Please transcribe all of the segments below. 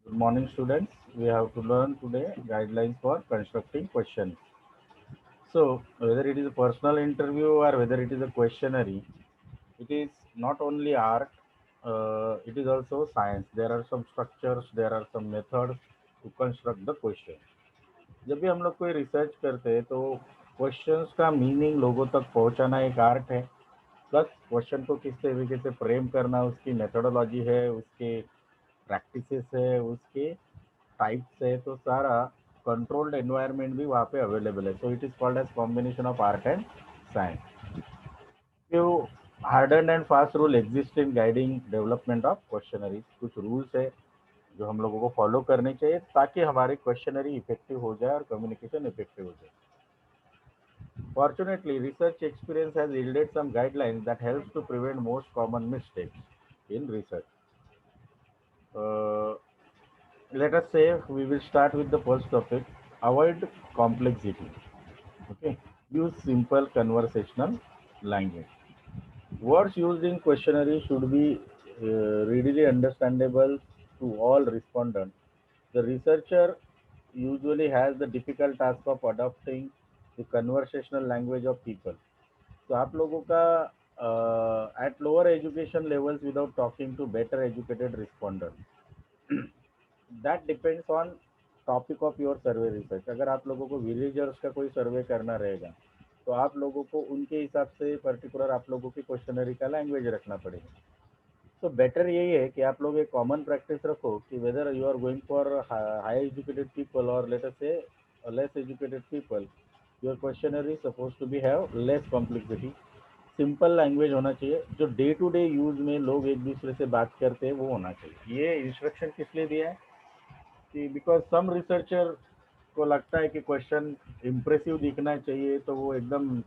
Good morning, students. We have to learn today guidelines for constructing questions. So, whether it is a personal interview or whether it is a questionnaire, it is not only art, it is also science. There are some structures, there are some methods to construct the question. जब भी हम लोग कोई research करते हैं तो questions का meaning लोगों तक पहुंचाना एक आर्ट है। प्लस क्वेश्चन को किस तरीके से फ्रेम करना उसकी मेथोडोलॉजी है, उसके प्रैक्टिसेस है, उसके टाइप्स है, तो सारा कंट्रोल्ड एनवायरनमेंट भी वहाँ पे अवेलेबल है। So it is called as combination of art and science. जो hard and fast rule exist in guiding development of questionnaire. कुछ रूल्स है जो हम लोगों को फॉलो करने चाहिए ताकि हमारी क्वेश्चनरी इफेक्टिव हो जाए और कम्युनिकेशन इफेक्टिव हो जाए। Fortunately, research experience has yielded some guidelines that helps to prevent most common mistakes in research. Uh, Let us say we will start with the first topic: avoid complexity. Okay, use simple conversational language. Words used in questionnaire should be readily understandable to all respondents. The researcher usually has the difficult task of adopting the conversational language of people. तो आप लोगों का at lower education levels without talking to better educated respondents, that depends on topic of your survey research. अगर आप लोगों को villagers का कोई सर्वे करना रहेगा तो आप लोगों को उनके हिसाब से पर्टिकुलर आप लोगों की क्वेश्चनरी का लैंग्वेज रखना पड़ेगा। तो बेटर यही है कि आप लोग एक कॉमन प्रैक्टिस रखो कि whether you are going for high educated people और let us say less educated people, your questionnaire suppose to be have less complexity. Simple language होना चाहिए, जो डे टू डे यूज में लोग एक दूसरे से बात करते हैं वो होना चाहिए। ये इंस्ट्रक्शन किस लिए दिया है कि बिकॉज सम रिसर्चर को लगता है कि क्वेश्चन इम्प्रेसिव दिखना चाहिए तो वो एकदम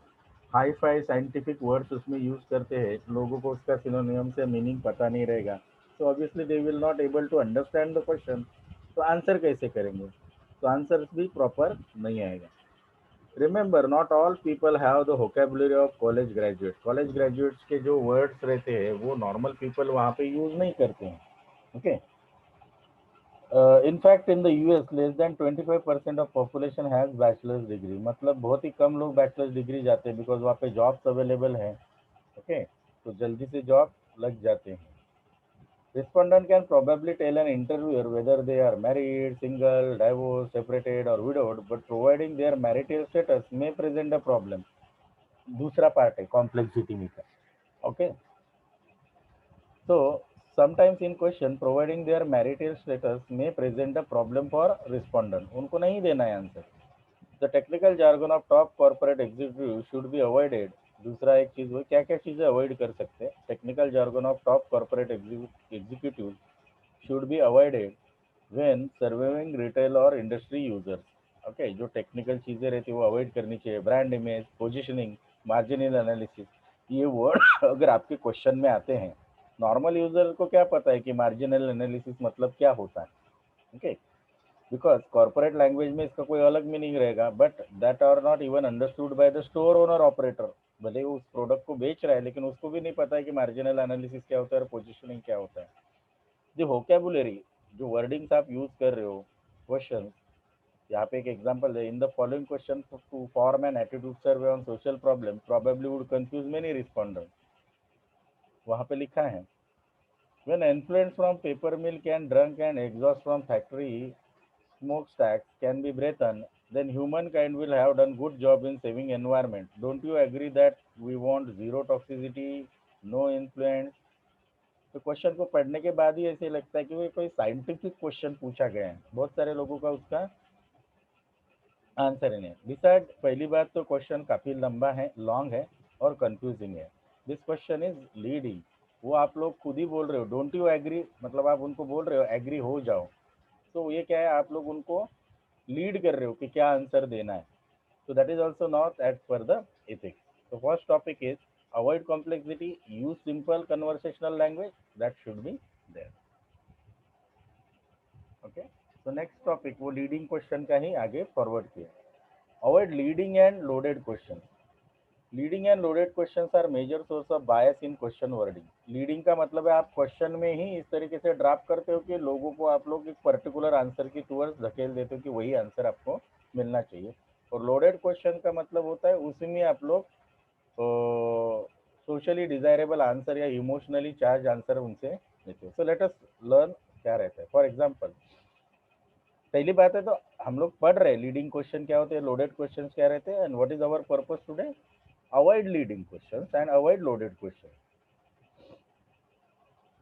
हाई फाई साइंटिफिक वर्ड्स उसमें यूज करते हैं, लोगों को उसका सिनोनियम से मीनिंग पता नहीं रहेगा। तो obviously they will not able to understand the question. तो आंसर कैसे करेंगे? तो आंसर भी प्रॉपर नहीं आएगा। Remember, not all people have the vocabulary of college graduate. College graduates के जो वर्ड्स रहते हैं वो नॉर्मल पीपल वहाँ पे यूज नहीं करते हैं। Okay, in fact in the US less than 25% of population has bachelors degree. मतलब बहुत ही कम लोग बैचलर्स डिग्री जाते हैं बिकॉज वहाँ पे जॉब्स अवेलेबल हैं। ओके, तो जल्दी से जॉब लग जाते हैं। Respondent can probably tell an interviewer whether they are married, single, divorced, separated or widowed, but providing their marital status may present a problem. दूसरा पार्ट है कॉम्प्लेक्सिटी में का। Okay, so sometimes in question providing their marital status may present a problem for respondent। उनको नहीं देना है answer. The technical jargon of top corporate executive should be avoided. दूसरा एक चीज वो क्या क्या चीजें अवॉइड कर सकते हैं। Technical jargon of top corporate executive should be avoided when surveying retail और इंडस्ट्री यूजर्स। ओके, जो टेक्निकल चीजें रहती है वो अवॉइड करनी चाहिए। Brand image, positioning, marginal analysis, ये वर्ड अगर आपके क्वेश्चन में आते हैं, नॉर्मल यूजर को क्या पता है कि मार्जिनल एनालिसिस मतलब क्या होता है? ओके, बिकॉज कॉर्पोरेट लैंग्वेज में इसका कोई अलग मीनिंग रहेगा, but that are not even understood by the store owner operator. भले वो उस प्रोडक्ट को बेच रहा है लेकिन उसको भी नहीं पता है कि मार्जिनल एनालिसिस क्या होता है और पोजिशनिंग क्या होता है। जो वोकेबुलरी, जो वर्डिंग्स आप यूज कर रहे हो क्वेश्चन, यहाँ पे एक एग्जांपल है। In the following question to form an attitude survey on social problem probably would confuse many respondent. वहाँ पे लिखा है when effluence from paper mill can drunk and exhaust from factory smokestacks can be breathed, then humankind will have done good job in saving environment. Don't you agree that we want zero toxicity, no influence? तो question को पढ़ने के बाद ही ऐसे लगता है कि वो कोई साइंटिफिक क्वेश्चन पूछा गया है। बहुत सारे लोगों का उसका आंसर ही नहीं। डिसाइड, पहली बात तो क्वेश्चन काफी लंबा है, लॉन्ग है और कंफ्यूजिंग है। This question is leading. वो आप लोग खुद ही बोल रहे हो डोंट यू एग्री, मतलब आप उनको बोल रहे हो एग्री हो जाओ। तो ये क्या है, आप लोग उनको लीड कर रहे हो कि क्या आंसर देना है। So that is also not as per the ethics. The first topic is avoid complexity, use simple conversational language, that should be there. Okay. So next topic वो leading question का ही आगे forward किया। Avoid leading and loaded questions. Leading and loaded questions are major source of bias in question wording. Leading का मतलब है आप question में ही इस तरीके से ड्राफ्ट करते हो कि लोगों को आप लोग एक पर्टिकुलर आंसर की टूवर्ड्स धकेल देते हो कि वही आंसर आपको मिलना चाहिए। और लोडेड क्वेश्चन का मतलब होता है उसमें आप लोग सोशली डिजायरेबल आंसर या इमोशनली चार्ज आंसर उनसे लेते हो। सो लेट अस लर्न क्या रहता है। फॉर एग्जाम्पल, पहली बात है तो हम लोग पढ़ रहे हैं लीडिंग क्वेश्चन क्या होते हैं, लोडेड क्वेश्चन क्या रहते हैं, and what is our purpose today, avoid leading question and avoid loaded question.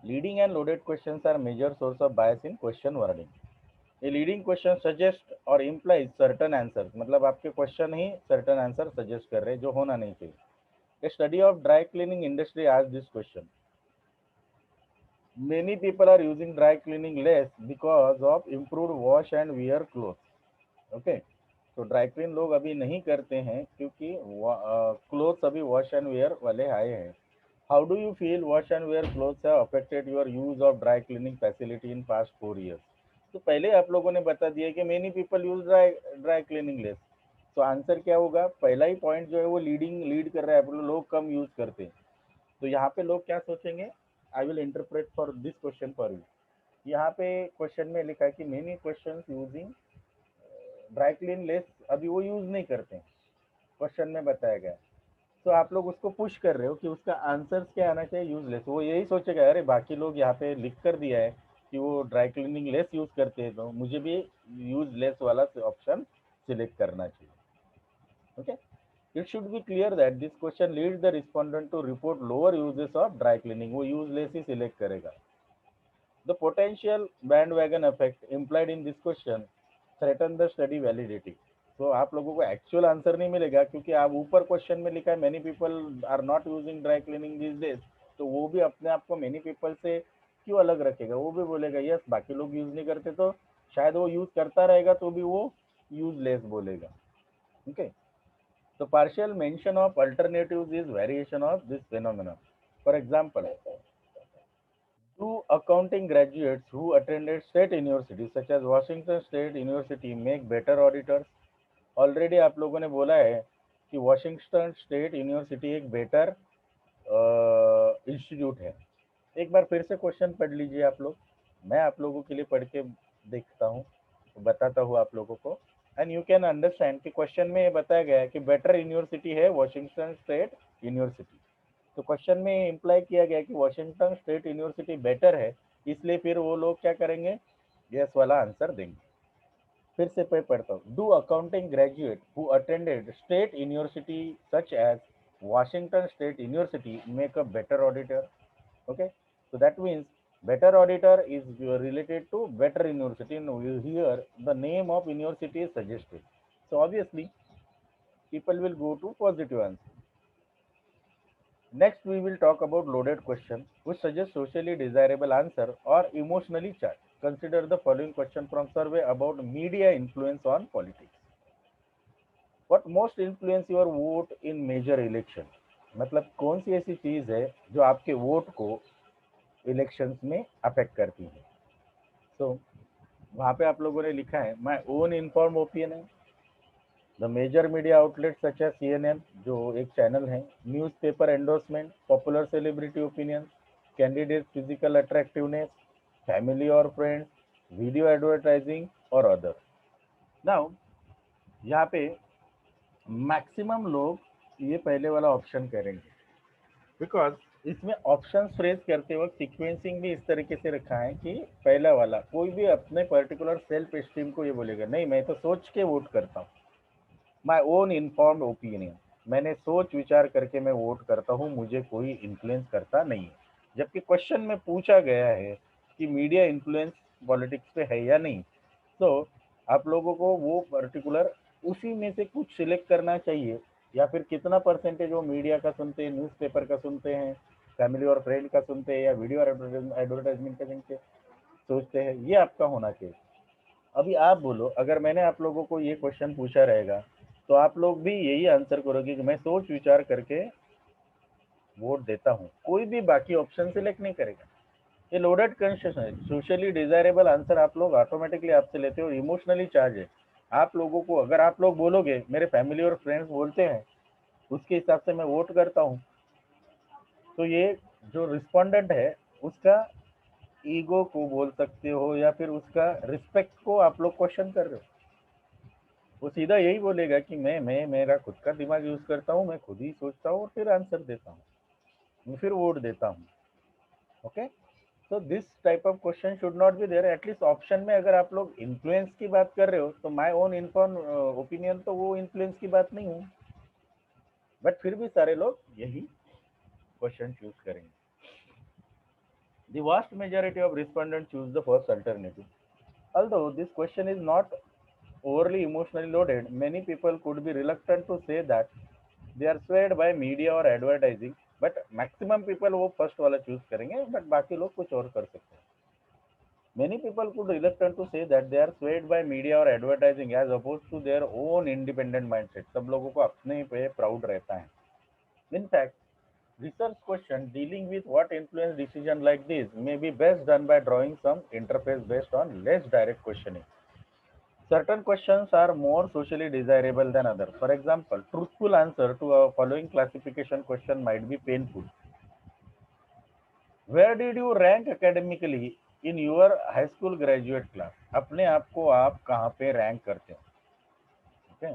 Leading and loaded question are major source of bias in question wording. ये लीडिंग क्वेश्चन सजेस्ट और implies certain answer, मतलब आपके question ही certain answer suggest कर रहे हैं जो होना नहीं चाहिए। A study of dry cleaning industry asked this question. Many people are using dry cleaning less because of improved wash and wear clothes. Okay, तो ड्राई क्लीन लोग अभी नहीं करते हैं क्योंकि क्लोथ्स अभी वॉश एंड वेयर वाले आए हैं। How do you feel wash and wear clothes have affected your use of dry cleaning facility in past 4 years? तो पहले आप लोगों ने बता दिया कि many people use dry cleaning less. तो आंसर क्या होगा, पहला ही पॉइंट जो है वो लीड कर रहा है, लोग कम यूज करते हैं। तो यहाँ पे लोग क्या सोचेंगे, I will interpret for this question for you. यहाँ पे क्वेश्चन में लिखा है कि many question using dry clean less, अभी वो यूज नहीं करते हैं, क्वेश्चन में बताया गया। तो आप लोग उसको पुश कर रहे हो कि उसका आंसर क्या आना चाहिए, यूजलेस। वो यही सोचेगा अरे बाकी लोग यहाँ पे लिख कर दिया है कि वो ड्राई क्लीनिंग लेस यूज करते हैं, तो मुझे भी यूज लेस वाला ऑप्शन सिलेक्ट करना चाहिए। Okay, it should be clear that this question leads the respondent to report lower uses of dry cleaning, वो useless ही select करेगा। The potential bandwagon effect implied in this question threaten the study validity। तो आप लोगों को actual answer नहीं मिलेगा क्योंकि आप ऊपर क्वेश्चन में लिखा है many people are not using dry cleaning this days, तो वो भी अपने आप को मेनी पीपल से क्यों अलग रखेगा, वो भी बोलेगा यस बाकी लोग यूज नहीं करते, तो शायद वो यूज करता रहेगा तो भी वो यूजलेस बोलेगा। Okay, the partial mention of alternatives is variation of this phenomenon. For example, do accounting graduates who attended state universities such as Washington State University make better auditors? Already आप लोगों ने बोला है कि वॉशिंगटन स्टेट यूनिवर्सिटी एक better institute है। एक बार फिर से क्वेश्चन पढ़ लीजिए आप लोग, मैं आप लोगों के लिए पढ़ के देखता हूँ, बताता हूँ आप लोगों को, एंड यू कैन अंडरस्टैंड कि क्वेश्चन में ये बताया गया है कि बेटर यूनिवर्सिटी है वॉशिंगटन स्टेट यूनिवर्सिटी। तो क्वेश्चन में इम्प्लाई किया गया कि वॉशिंगटन स्टेट यूनिवर्सिटी बेटर है, इसलिए फिर वो लोग क्या करेंगे, यस वाला आंसर देंगे। फिर से मैं पढ़ता हूँ, do accounting graduate who attended state university such as Washington state university make a better auditor? Okay, so that means better auditor is related to better university, and here the name of university is suggested, so obviously people will go to positive answer. Next we will talk about loaded question which suggest socially desirable answer or emotionally charged. Consider the following question from survey about media influence on politics. What most influence your vote in major election? मतलब कौन सी ऐसी चीज है जो आपके vote को elections में affect करती है। तो वहाँ पे आप लोगों ने लिखा है माई ओन इन्फॉर्म ओपिनियन है, द मेजर मीडिया आउटलेट सच है CNN जो एक चैनल है, newspaper endorsement, popular celebrity opinion, candidate physical attractiveness, family और फ्रेंड्स, वीडियो एडवर्टाइजिंग और अदर। नाउ यहाँ पे मैक्सिमम लोग ये पहले वाला ऑप्शन करेंगे बिकॉज इसमें ऑप्शन फ्रेज करते वक्त सीक्वेंसिंग भी इस तरीके से रखा है कि पहला वाला कोई भी अपने पर्टिकुलर सेल्फ एस्टीम को ये बोलेगा नहीं मैं तो सोच के वोट करता हूँ, माई ओन इन्फॉर्म्ड ओपिनियन, मैंने सोच विचार करके मैं वोट करता हूँ, मुझे कोई इन्फ्लुएंस करता नहीं है। जबकि क्वेश्चन में पूछा गया है कि मीडिया इन्फ्लुएंस पॉलिटिक्स पे है या नहीं, तो आप लोगों को वो पर्टिकुलर उसी में से कुछ सिलेक्ट करना चाहिए, या फिर कितना परसेंटेज वो मीडिया का सुनते हैं, न्यूज़पेपर का सुनते हैं, फैमिली और फ्रेंड का सुनते हैं, या वीडियो एडवर्टाइजमेंट का सुनते सोचते हैं, ये आपका होना चाहिए। अभी आप बोलो अगर मैंने आप लोगों को ये क्वेश्चन पूछा रहेगा तो आप लोग भी यही आंसर करोगे कि मैं सोच विचार करके वोट देता हूँ, कोई भी बाकी ऑप्शन सिलेक्ट नहीं करेगा। ये लोडेड क्वेश्चन है, सोशली डिजायरेबल आंसर आप लोग ऑटोमेटिकली आपसे लेते हो, इमोशनली चार्ज है। आप लोगों को अगर आप लोग बोलोगे मेरे फैमिली और फ्रेंड्स बोलते हैं उसके हिसाब से मैं वोट करता हूँ। तो ये जो रिस्पोंडेंट है उसका ईगो को बोल सकते हो या फिर उसका रिस्पेक्ट को आप लोग क्वेश्चन कर रहे हो। वो सीधा यही बोलेगा कि मैं मेरा खुद का दिमाग यूज करता हूँ, मैं खुद ही सोचता हूँ और फिर आंसर देता हूँ, मैं फिर वोट देता हूँ। ओके, तो this type of question should not be there. At least option में अगर आप लोग इन्फ्लुएंस की बात कर रहे हो तो माय ओन इन्फॉर्म ओपिनियन तो वो इन्फ्लुएंस की बात नहीं हूँ, बट फिर भी सारे लोग यही क्वेश्चन चूज करेंगे। The vast majority of respondents choose the first alternative. Although this question is not overly emotionally loaded, many people could be reluctant to say that they are swayed by media or advertising, but maximum people वो first वाला choose करेंगे, but बाकी लोग कुछ और कर सकते हैं। Many people could reluctant to say that they are swayed by media or advertising as opposed to their own independent mindset. सब लोगों को अपने पे proud रहता है। In fact, research question dealing with what influence decision like this may be best done by drawing some interface based on less direct questioning. Certain questions are more socially desirable than others. For example, truthful answer to a following classification question might be painful. Where did you rank academically in your high school graduate class? अपने आप को आप कहाँ पे rank करते हो? Okay,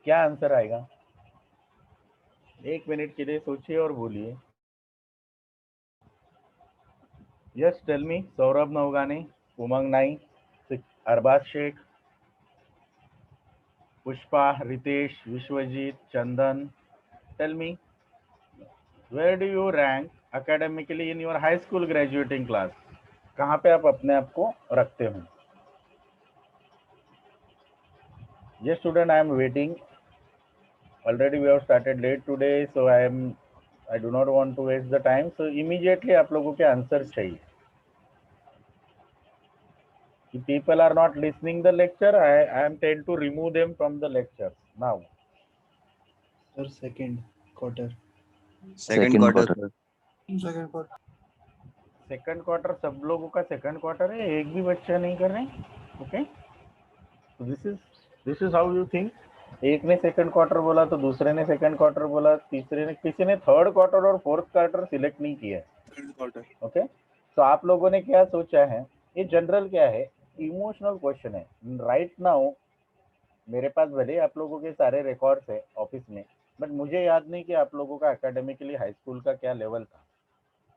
क्या answer आएगा? 1 मिनट के लिए सोचिए और बोलिए। Yes, tell me. Saurabh Navgani, Umang Nai, Arbaz Shaikh, Pushpa, Ritesh, Vishwajeet, Chandan, tell me, where do you rank academically in your high school graduating class? कहाँ पे आप अपने आप को रखते हो? Yes, student, I am waiting. Already we have started late today, so I do not want to waste the time. So immediately आप लोगों के आंसर चाहिए। If people are not listening the lecture, I am tend to remove them from the lecture now. Sir, second quarter. Second quarter. Second quarter. Second quarter सब लोगों का second quarter है, एक भी बच्चा नहीं कर रहे। Okay, this is how you think. एक ने सेकंड क्वार्टर बोला तो दूसरे ने सेकंड क्वार्टर बोला, तीसरे ने, किसी ने थर्ड क्वार्टर और फोर्थ क्वार्टर सिलेक्ट नहीं किया है। Third quarter. ओके, तो आप लोगों ने क्या सोचा है? ये जनरल क्या है, इमोशनल क्वेश्चन है। राइट नाउ मेरे पास भले आप लोगों के सारे रिकॉर्ड्स है ऑफिस में, बट मुझे याद नहीं कि आप लोगों का एकेडमिकली हाई स्कूल का क्या लेवल था।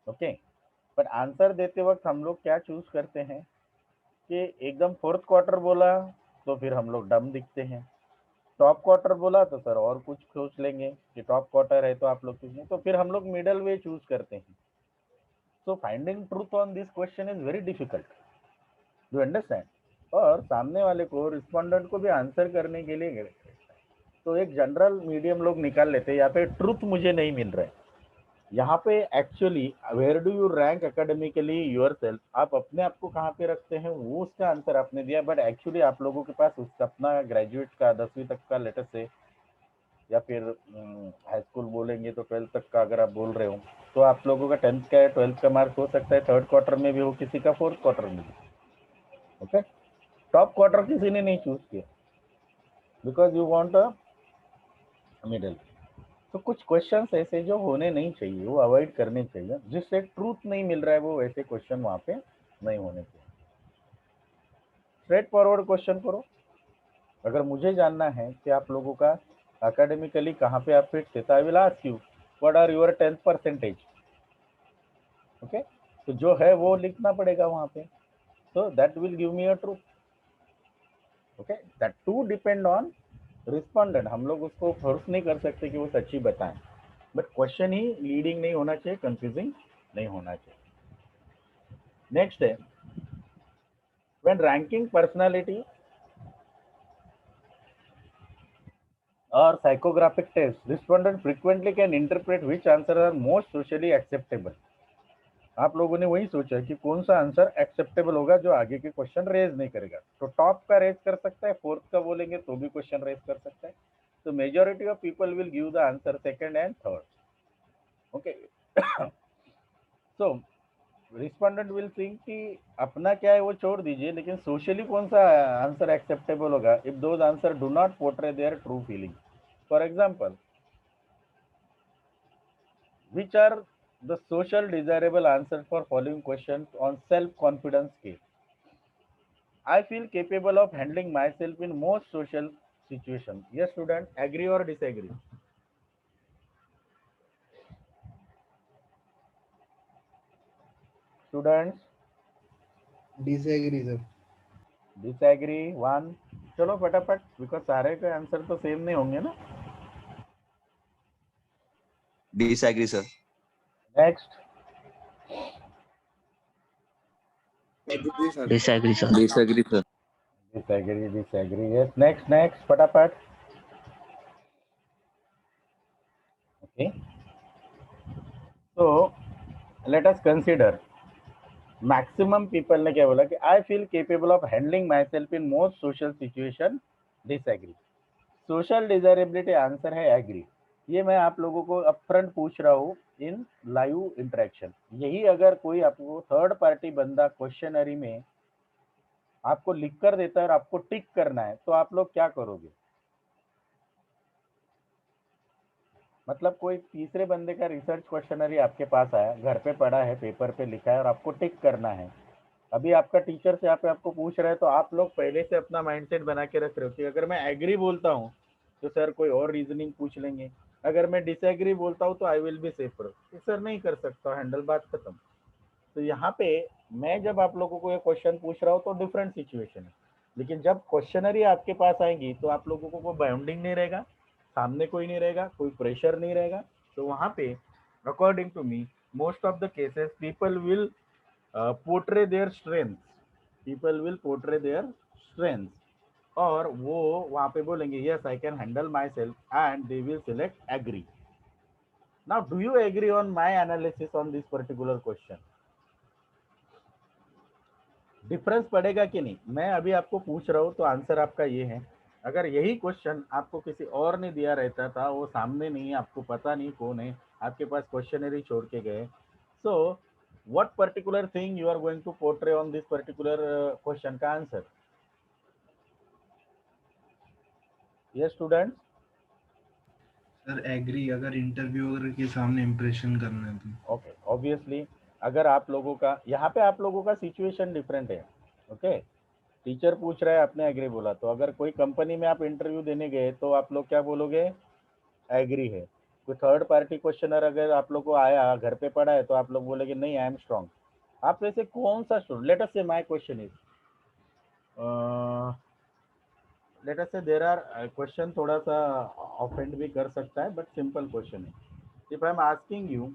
ओके, बट आंसर देते वक्त हम लोग क्या चूज करते हैं कि एकदम फोर्थ क्वार्टर बोला तो फिर हम लोग डम दिखते हैं, टॉप क्वार्टर बोला तो सर और कुछ सोच लेंगे कि टॉप क्वार्टर है तो आप लोग कुछ नहीं, तो फिर हम लोग मिडल वे चूज करते हैं। So finding truth on this question is very difficult, do understand? और सामने वाले को, रिस्पोंडेंट को भी आंसर करने के लिए तो एक जनरल मीडियम लोग निकाल लेते हैं। यहाँ पे ट्रूथ मुझे नहीं मिल रहा है, यहाँ पे actually where do you rank academically yourself, आप अपने आप को कहाँ पे रखते हैं, वो उसका आंसर आपने दिया। बट एक्चुअली आप लोगों के पास उसका अपना ग्रेजुएट का 10वीं तक का लेटेस्ट से, या फिर हाई स्कूल बोलेंगे तो 12th तक का अगर आप बोल रहे हो, तो आप लोगों का 10th का या 12th का मार्क्स हो सकता है थर्ड क्वार्टर में भी हो, किसी का फोर्थ क्वार्टर में भी। ओके, टॉप क्वार्टर किसी ने नहीं चूज किया because you want a middle. तो कुछ क्वेश्चंस ऐसे जो होने नहीं चाहिए वो अवॉइड करने चाहिए, जिससे ट्रूथ नहीं मिल रहा है वो ऐसे क्वेश्चन वहाँ पे नहीं होने चाहिए। स्ट्रेट फॉरवर्ड क्वेश्चन करो। अगर मुझे जानना है कि आप लोगों का एकेडमिकली कहाँ पे आप फिट थे, तो I will ask you what are your 10th percentage. Okay, तो जो है वो लिखना पड़ेगा वहाँ पे, so that will give me a truth. Okay, that too depend on respondent. हम लोग उसको फोर्स नहीं कर सकते कि वो सच्ची बताएं, बट क्वेश्चन ही लीडिंग नहीं होना चाहिए, कंफ्यूजिंग नहीं होना चाहिए। नेक्स्ट है, व्हेन रैंकिंग पर्सनालिटी और psychographic test, respondent frequently can interpret which answer are most socially acceptable. आप लोगों ने वही सोचा कि कौन सा आंसर एक्सेप्टेबल होगा जो आगे के क्वेश्चन रेज नहीं करेगा। तो टॉप का रेज कर सकता है, फोर्थ का बोलेंगे तो भी क्वेश्चन रेज कर सकता है। तो majority of people will give the answer second and third. Okay, so respondent will think कि अपना क्या है वो छोड़ दीजिए, लेकिन सोशली कौन सा आंसर एक्सेप्टेबल होगा if those answer do not portray their true feeling. For example, which are the social desirable answers for following questions on self confidence scale? I feel capable of handling myself in most social situations. Yes student, agree or disagree? Students, Disagree, sir. Disagree one. चलो फटाफट, because सारे के answer तो same नहीं होंगे ना। Disagree, sir. Next, Agree, sir. Disagree, sir. Disagree, sir. Disagree disagree, yes next next फटाफट। Okay, so let us consider, maximum people ने क्या बोला कि I feel capable of handling myself in most social situation, disagree. Social desirability answer है agree. ये मैं आप लोगों को अपफ्रंट पूछ रहा हूँ इन लाइव इंटरेक्शन। यही अगर कोई आपको थर्ड पार्टी बंदा क्वेश्चनरी में आपको लिख कर देता है और आपको टिक करना है, तो आप लोग क्या करोगे? मतलब कोई तीसरे बंदे का रिसर्च क्वेश्चनरी आपके पास आया, घर पे पड़ा है, पेपर पे लिखा है और आपको टिक करना है। अभी आपका टीचर से यहाँ पे आपको पूछ रहा है, तो आप लोग पहले से अपना माइंडसेट बना के रख रहे हो कि अगर मैं एग्री बोलता हूँ तो सर कोई और रीजनिंग पूछ लेंगे, अगर मैं डिसएग्री बोलता हूँ तो I will be safer, sir नहीं कर सकता हैंडल, बात खत्म। तो यहाँ पे मैं जब आप लोगों को ये क्वेश्चन पूछ रहा हूँ तो डिफरेंट सिचुएशन है, लेकिन जब क्वेश्चनरी आपके पास आएंगी तो आप लोगों को कोई बाउंडिंग नहीं रहेगा, सामने कोई नहीं रहेगा, कोई प्रेशर नहीं रहेगा। तो वहाँ पे according to me most of the cases people will portray their strength, people will portray their strength, और वो वहाँ पे बोलेंगे yes I can handle myself and they will select agree. Now do you agree on my analysis on this particular question? Difference पड़ेगा कि नहीं? मैं अभी आपको पूछ रहा हूँ तो आंसर आपका ये है। अगर यही क्वेश्चन आपको किसी और ने दिया रहता था, वो सामने नहीं है, आपको पता नहीं कौन है, आपके पास क्वेश्चनरी छोड़ के गए, so what particular thing you are going to portray on this particular question का आंसर? ये स्टूडेंट्स, सर एग्री, अगर इंटरव्यूअर के सामने इम्प्रेशन करना है तो। ओके, ऑब्वियसली अगर आप लोगों का यहाँ पे आप लोगों का सिचुएशन डिफरेंट है। ओके, टीचर पूछ रहा है, आपने एग्री बोला, तो अगर कोई कंपनी में आप इंटरव्यू देने गए तो आप लोग क्या बोलोगे? एग्री है। कोई थर्ड पार्टी क्वेश्चनर अगर आप लोग को आया, घर पे पड़ा है, तो आप लोग बोलेगे नहीं आई एम स्ट्रांग। आप वैसे कौन सा स्टूडेंट, लेट अस से my question is, late us से देयर आर क्वेश्चन थोड़ा सा ऑफेंड भी कर सकता है, बट सिंपल क्वेश्चन है। If I am asking you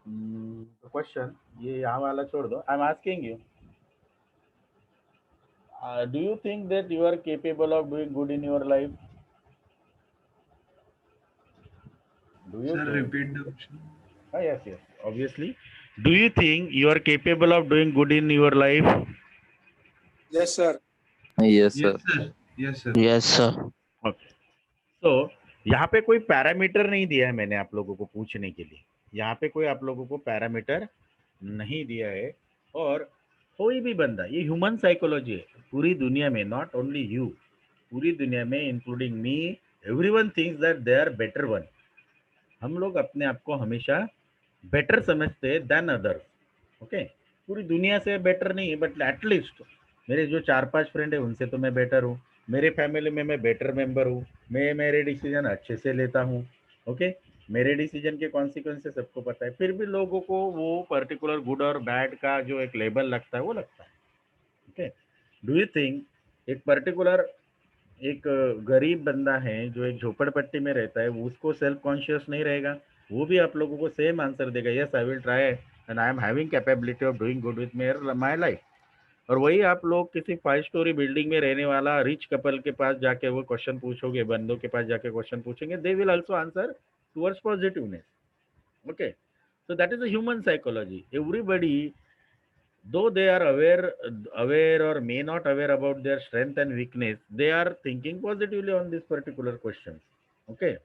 question, ये यहाँ वाला छोड़ दो, I am asking you do you think that you are capable of doing good in your life? Do you sir think? Repeat the question. Yes, yes, obviously. Do you think you are capable of doing good in your life? Yes, sir. Yes, sir. Yes sir, yes sir. Yes, sir. Okay. So यहाँ पे कोई parameter नहीं दिया है मैंने आप लोगों को पूछने के लिए, यहाँ पे कोई आप लोगों को पैरामीटर नहीं दिया है। और कोई भी बंदा, ये ह्यूमन साइकोलॉजी है पूरी दुनिया में, नॉट ओनली यू, पूरी दुनिया में including me, everyone thinks that they are better one. हम लोग अपने आप को हमेशा बेटर समझते हैं देन अदर्स। ओके, पूरी दुनिया से बेटर नहीं है, बट एटलीस्ट मेरे जो 4-5 फ्रेंड है उनसे तो मैं बेटर हूँ, मेरे फैमिली में मैं बेटर मेंबर हूँ, मैं मेरे डिसीजन अच्छे से लेता हूँ। ओके, मेरे डिसीजन के कॉन्सिक्वेंसेस सबको पता है, फिर भी लोगों को वो पर्टिकुलर गुड और बैड का जो एक लेबल लगता है वो लगता है। ओके, डू यू थिंक एक पर्टिकुलर एक गरीब बंदा है जो एक झोपड़पट्टी में रहता है, वो उसको सेल्फ कॉन्शियस नहीं रहेगा, वो भी आप लोगों को सेम आंसर देगा, yes I will try and I am having capability of doing good with my life. और वही आप लोग किसी 5 स्टोरी बिल्डिंग में रहने वाला रिच कपल के पास जाके वो क्वेश्चन पूछोगे, बंदों के पास जाके क्वेश्चन पूछेंगे, they will also answer towards positiveness. Okay, so that is a human psychology. Everybody, though they are aware or may not aware about their strength and weakness, they are thinking positively on this particular question. Okay,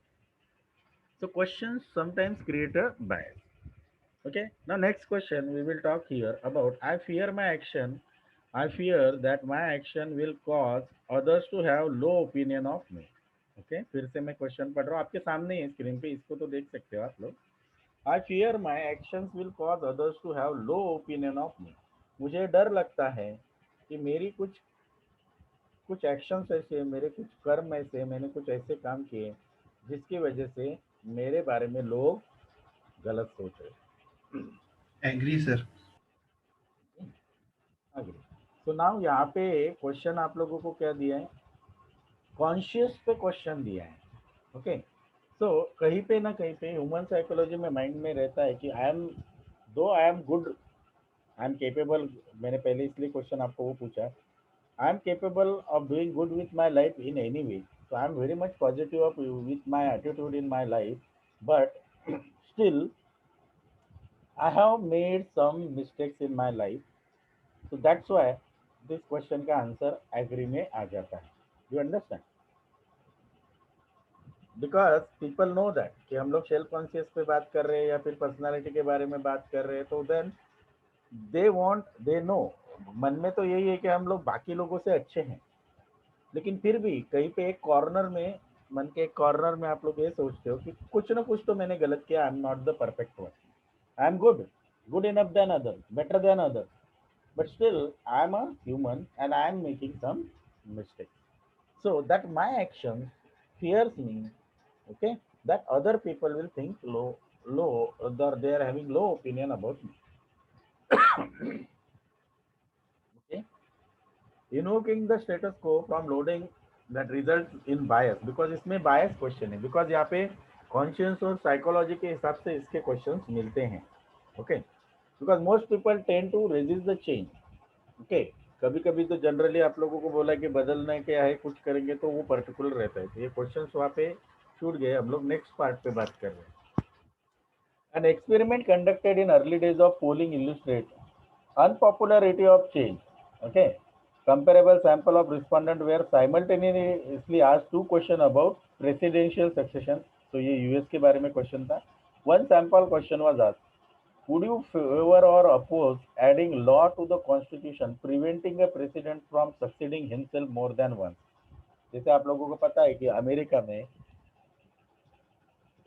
so questions sometimes create a bias. Okay, now next question we will talk here about, I fear my action, I fear that my action will cause others to have low opinion of me. Okay, फिर से मैं question पढ़ रहा हूँ, आपके सामने है screen पे, इसको तो देख सकते हो आप लोग। I fear my actions will cause others to have low opinion of me. मुझे डर लगता है कि मेरी कुछ कुछ एक्शंस ऐसे, मेरे कुछ कर्म ऐसे, मैंने कुछ ऐसे काम किए जिसकी वजह से मेरे बारे में लोग गलत सोचे। Agree sir. आगे तो नाउ यहाँ पे क्वेश्चन आप लोगों को क्या दिया है, कॉन्शियस पे क्वेश्चन दिया है। ओके सो कहीं पे ना कहीं पे ह्यूमन साइकोलॉजी में माइंड में रहता है कि आई am good, I am capable. मैंने पहले इसलिए क्वेश्चन आपको वो पूछा, I am capable of doing good with my life in any way. So I am very much positive with my attitude in my life, but still I have made some mistakes in my life. So that's why this question का answer agree में आ जाता है। You understand? Because people know that कि हम लोग self conscious पे बात कर रहे हैं या फिर पर्सनालिटी के बारे में बात कर रहे हैं, तो देन दे नो, मन में तो यही है कि हम लोग बाकी लोगों से अच्छे हैं, लेकिन फिर भी कहीं पे एक कॉर्नर में, मन के एक कॉर्नर में आप लोग ये सोचते हो कि कुछ ना कुछ तो मैंने गलत किया, I am not the perfect one, I am good enough than other, better than other, but still I am a human and I am making some mistake, so that my action fears me, okay, that other people will think low, or they are having low opinion about me. Okay, invoking the status quo from loading that result in bias, because इसमें bias question है, because यहाँ पे conscious और psychology के हिसाब से इसके questions मिलते हैं। Okay, because most people tend to resist the change. Okay, कभी कभी तो जनरली आप लोगों को बोला कि बदलना क्या है, कुछ करेंगे तो वो पर्टिकुलर रहता है, तो ये क्वेश्चंस वहाँ पे छूट गए। हम लोग नेक्स्ट पार्ट पे बात कर रहे हैं। An experiment conducted in early days of polling illustrates unpopularity of change. Okay, comparable sample of respondents were simultaneously asked two questions about presidential succession. तो ये यूएस के बारे में क्वेश्चन था। One sample question was asked, would you favor or oppose adding law to the constitution preventing a president from succeeding himself more than once? जैसे आप लोगों को पता है कि अमेरिका में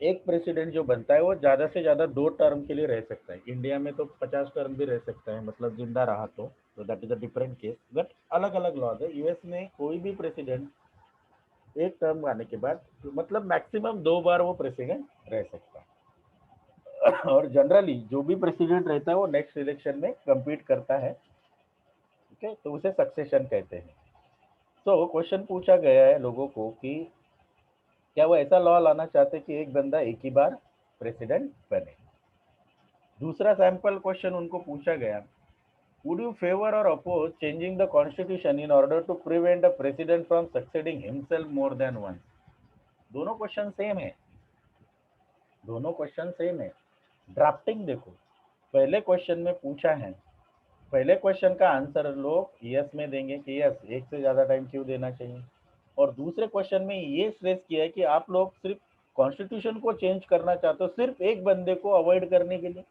एक प्रेसिडेंट जो बनता है वो ज्यादा से ज्यादा 2 टर्म के लिए रह सकता है। इंडिया में तो 50 टर्म भी रह सकता है, मतलब जिंदा रहा तो that is a different case, but अलग अलग लॉज है। यूएस में कोई भी प्रेसिडेंट एक टर्म आने के बाद मतलब मैक्सिमम 2 बार वो प्रेसिडेंट रह सकता है। और जनरली जो भी प्रेसिडेंट रहता है वो नेक्स्ट इलेक्शन में compete करता है। ओके, तो उसे सक्सेशन कहते हैं। तो क्वेश्चन पूछा गया है लोगों को कि क्या वो ऐसा लॉ लाना चाहते कि एक बंदा एक ही बार प्रेसिडेंट बने। दूसरा सैंपल क्वेश्चन उनको पूछा गया, would you favour or oppose changing the constitution in order to prevent a president from succeeding himself more than once. दोनों क्वेश्चन सेम है, दोनों क्वेश्चन सेम है। ड्राफ्टिंग देखो, पहले क्वेश्चन में पूछा है, पहले क्वेश्चन का आंसर लोग यस में देंगे कि यस, एक से ज्यादा टाइम क्यों देना चाहिए, और दूसरे क्वेश्चन में ये स्ट्रेस किया है कि आप लोग सिर्फ कॉन्स्टिट्यूशन को चेंज करना चाहते हो सिर्फ एक बंदे को अवॉइड करने के लिए।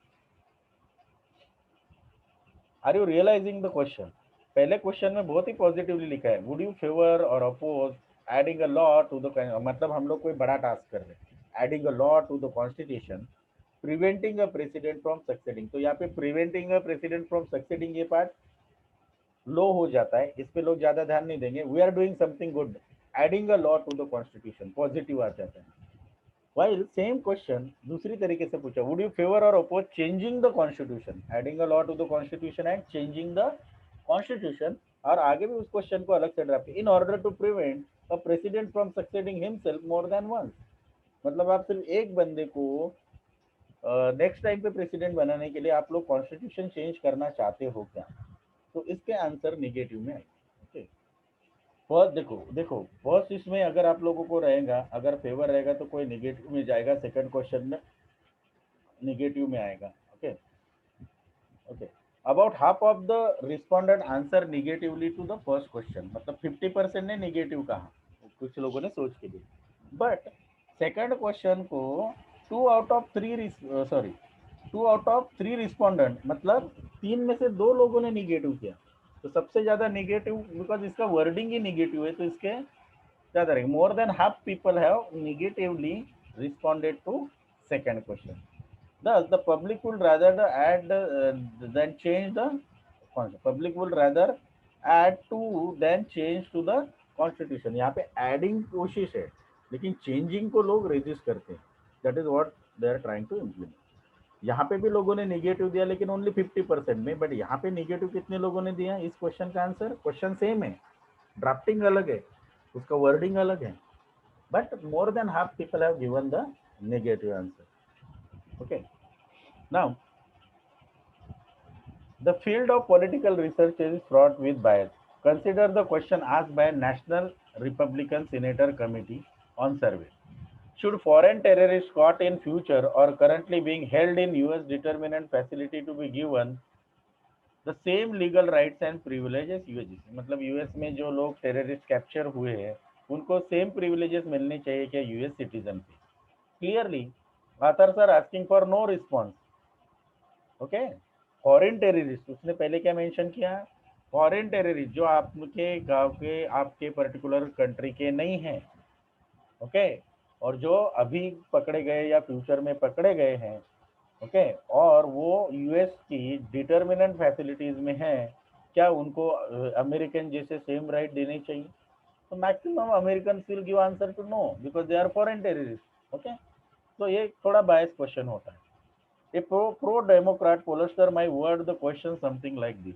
Are you realising the question? पहले क्वेश्चन में बहुत ही पॉजिटिवली लिखा है, would you favour or oppose adding a law to the, मतलब हम लोग कोई बड़ा टास्क कर रहे हैं, adding a law to the constitution preventing a president from succeeding. तो यहाँ पे preventing a president from succeeding ये पार्ट लो हो जाता है, इस पे लोग ज्यादा ध्यान नहीं देंगे। We are doing something good, adding a law to the constitution, positive आ जाता है। While same question दूसरी तरीके से पूछा, would you favor or oppose changing the constitution, adding a law to the constitution and changing the constitution, और आगे भी उस क्वेश्चन को अलग से draft, in order to prevent a president from succeeding himself more than once। मतलब आप सिर्फ एक बंदे को नेक्स्ट टाइम पे प्रेसिडेंट बनाने के लिए आप लोग कॉन्स्टिट्यूशन चेंज करना चाहते हो क्या? तो इसके आंसर निगेटिव में आएगा। फर्स्ट देखो फर्स्ट इसमें अगर आप लोगों को रहेगा, अगर फेवर रहेगा तो कोई निगेटिव में जाएगा, सेकंड क्वेश्चन में निगेटिव में आएगा। Okay okay, about half of the respondent answer negatively to the first question, मतलब 50% ने निगेटिव कहा, कुछ लोगों ने सोच के दिया। बट सेकंड क्वेश्चन को 2 आउट ऑफ 3 रिस्पोंडेंट, मतलब 3 में से 2 लोगों ने निगेटिव किया, तो सबसे ज्यादा निगेटिव, बिकॉज इसका वर्डिंग ही निगेटिव है तो इसके ज्यादा रहेगा। More than half people have negatively responded to second question. Thus, the public would rather add than change the constitution. Public would rather add to than change to the constitution. यहाँ पे adding कोशिश है, लेकिन changing को लोग resist करते हैं. That is what they are trying to implement. यहाँ पे भी लोगों ने नेगेटिव दिया, लेकिन ओनली 50% में. बट यहाँ पे नेगेटिव कितने लोगों ने दिया इस क्वेश्चन का आंसर? क्वेश्चन सेम है, ड्राफ्टिंग अलग है, उसका वर्डिंग अलग है, but more than half people have given the negative answer. Okay, now the field of political research is fraught with bias. Consider the question asked by National Republican Senator Committee on survey. Should foreign terrorists caught in future or currently being held in US determinant facility to be given the same legal rights and privileges USGC? मतलब US में जो लोग terrorist capture हुए हैं उनको same privileges मिलने चाहिए क्या यूएस सिटीजन पे? Clearly authors are asking for no response. Okay, foreign terrorist, उसने पहले क्या मेंशन किया? फॉरेन टेररिस्ट जो आपके गांव के, आपके पर्टिकुलर कंट्री के नहीं हैं, ओके, और जो अभी पकड़े गए या फ्यूचर में पकड़े गए हैं, ओके, और वो यूएस की डिटर्मिनेंट फैसिलिटीज में हैं, क्या उनको अमेरिकन जैसे सेम राइट देने चाहिए? तो maximum American will give answer to no because they are foreign terrorist. Okay, तो ये थोड़ा बायस क्वेश्चन होता है. A pro-democrat pollster might word the question something like this.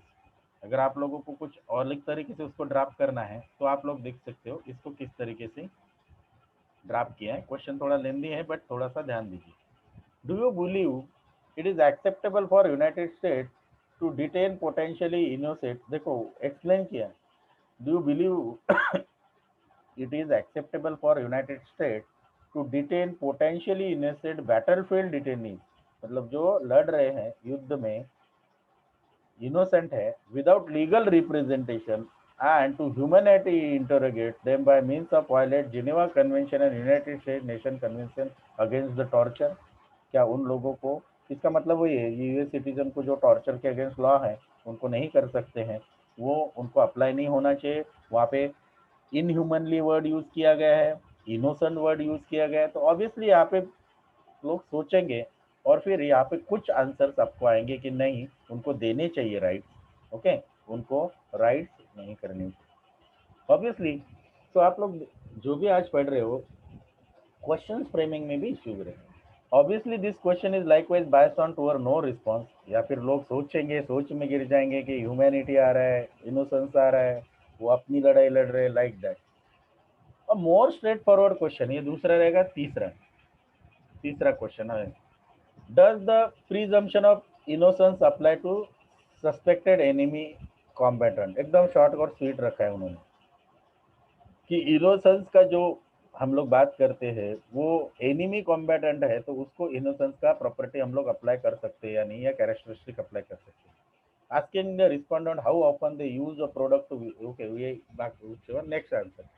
अगर आप लोगों को कुछ और अलग तरीके से उसको ड्राफ्ट करना है तो आप लोग देख सकते हो इसको किस तरीके से ड्राफ्ट किया है. क्वेश्चन थोड़ा लेंदी है बट थोड़ा सा ध्यान दीजिए. Do you believe it is acceptable for United State to detain potentially innocent? देखो एक्सप्लेन किया. Do you believe it is acceptable for United State to detain potentially innocent battlefield detainees? मतलब जो लड़ रहे हैं युद्ध में, इनोसेंट है, without legal representation and to humanity interrogate them by means of violate Geneva Convention and United States Nation Convention against the torture. क्या उन लोगों को, इसका मतलब वही है यूएस सिटीजन को जो टॉर्चर के अगेंस्ट लॉ है उनको नहीं कर सकते हैं, वो उनको अप्लाई नहीं होना चाहिए. वहाँ पे इनह्यूमनली वर्ड यूज किया गया है, इनोसेंट वर्ड यूज किया गया है. तो ऑब्वियसली यहाँ पे लोग सोचेंगे और फिर यहाँ पे कुछ आंसर्स आपको आएंगे कि नहीं उनको देने चाहिए राइट्स. ओके, उनको राइट्स नहीं करनी ऑब्वियसली. तो आप लोग जो भी आज पढ़ रहे हो क्वेश्चन फ्रेमिंग में भी इश्यूज रहे. Obviously this question is likewise biased on toward no response. या फिर लोग सोचेंगे, सोच में गिर जाएंगे कि ह्यूमैनिटी आ रहा है, इनोसेंस आ रहा है, वो अपनी लड़ाई लड़ रहे हैं, लाइक दैट. अब मोर स्ट्रेट फॉरवर्ड क्वेश्चन ये दूसरा रहेगा. तीसरा क्वेश्चन है, does the presumption of innocence apply to suspected enemy combatant? एकदम शॉर्ट और स्वीट रखा है उन्होंने कि इनोसेंस का जो हम लोग बात करते हैं वो एनिमी कॉम्बेटेंट है तो उसको इनोसेंस का प्रॉपर्टी हम लोग अप्लाई कर सकते हैं या नहीं, या कैरेक्टरिस्टिक अप्लाई कर सकते हैं. Asking the respondent how often they use a product to, okay ये next answer.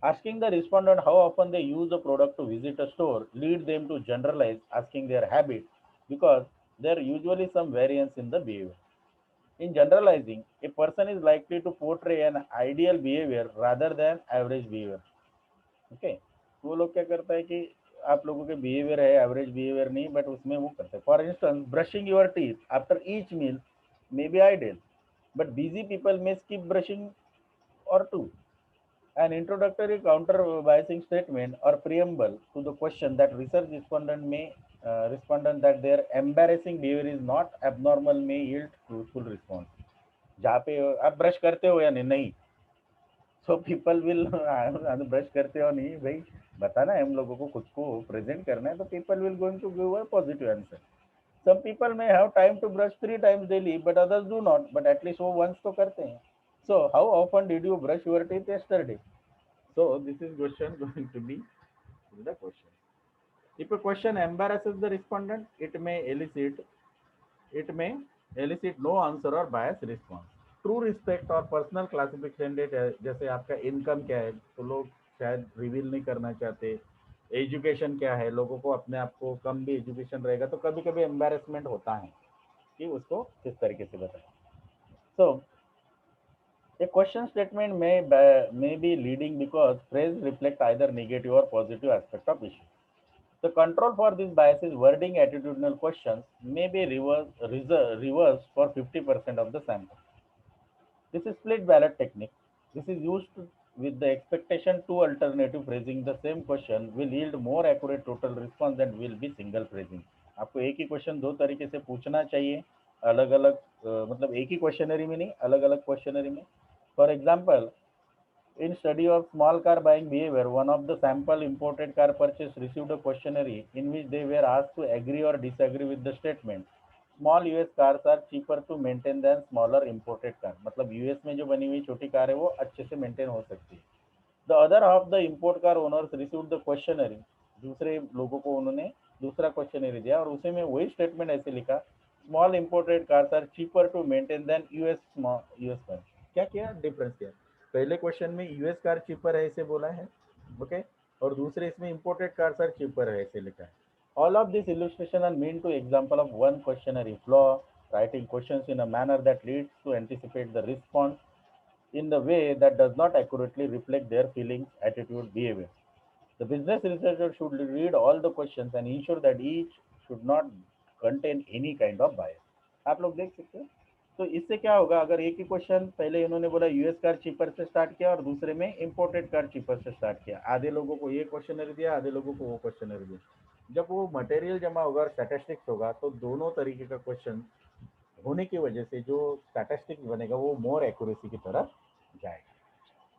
Asking the respondent how often they use a product to visit a store lead them to generalize asking their habit because there are usually some variance in the behavior. In generalizing, a person is likely to portray an ideal behavior rather than average behavior. Okay, वो लोग क्या करता है कि आप लोगों के behaviour है एवरेज बिहेवियर नहीं, बट उसमें वो करते हैं. For instance brushing your teeth after each meal may be ideal, but busy people may skip brushing or two. An introductory counter-biasing statement or preamble to the question that research respondent that their embarrassing behavior is not abnormal may yield truthful response. जहाँ पे आप brush करते हो या नहीं, so people will brush करते हो नहीं भाई बताना है हम लोगों को, खुद को प्रेजेंट करना है, तो people will going to give a positive answer. Some people may have time to brush 3 times daily, but others do not. But at least वो once तो करते हैं. So how often did you brush your teeth yesterday? So this is question going to be the question. If a question embarrasses the respondent, it may elicit no answer or biased response. True respect और personal classification date है, जैसे आपका income क्या है तो लोग शायद reveal नहीं करना चाहते. एजुकेशन क्या है, लोगों को अपने आप को कम भी एजुकेशन रहेगा तो कभी कभी एम्बेरसमेंट होता है कि उसको किस तरीके से बताएं. So a question statement may be leading because phrase reflect either negative or positive aspect of issue. The control for this bias is wording attitudinal questions may be reversed for 50% of the sample. This is split ballot technique. This is with the expectation two alternative phrasing the same question will yield more accurate total response than will be single phrasing. आपको एक ही question दो तरीके से पूछना चाहिए, अलग अलग मतलब एक ही क्वेश्चनरी में नहीं, अलग अलग क्वेश्चनरी में. For example, in study of small car buying behavior, one of the sample imported car purchase received a questionnaire in which they were asked to agree or disagree with the statement. Small US cars are cheaper to maintain than smaller imported car. मतलब US में जो बनी हुई छोटी car है वो अच्छे से मेंटेन हो सकती है. The other half the import car owners received the questionnaire. दूसरे लोगों को उन्होंने दूसरा क्वेश्चनरी दिया और उसी में वही स्टेटमेंट ऐसे लिखा, small imported cars are cheaper to maintain than US car. क्या किया डिफरेंस किया, पहले क्वेश्चन में यूएस कार चीपर है ऐसे बोला है, ओके, और दूसरे इसमें इंपोर्टेड कार्स आर चीपर है ऐसे लिखा है. All of these illustrations are meant to example of one questionnaire flaw, writing questions in a manner that leads to anticipate the response in the way that does not accurately reflect their feelings, attitude, behavior. The business researcher should read all the questions and ensure that each should not contain any kind of bias. आप लोग देख सकते हैं. तो इससे क्या होगा, अगर एक ही क्वेश्चन पहले इन्होंने बोला यूएस कार चीपर से स्टार्ट किया और दूसरे में इंपोर्टेड कार चीपर से स्टार्ट किया, आधे लोगों को ये क्वेश्चनरी दिया, आधे लोगों को वो क्वेश्चनरी दिया. जब वो मटेरियल जमा होगा और स्टैटिस्टिक्स होगा तो दोनों तरीके का क्वेश्चन होने की वजह से जो स्टैटिस्टिक्स बनेगा वो मोर एक्यूरेसी की तरफ जाएगा.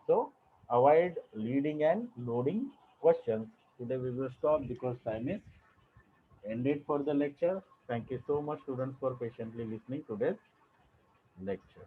So avoid leading and loading questions. Today we will stop because time is ended for the lecture. Thank you so much students for patiently listening today's lecture.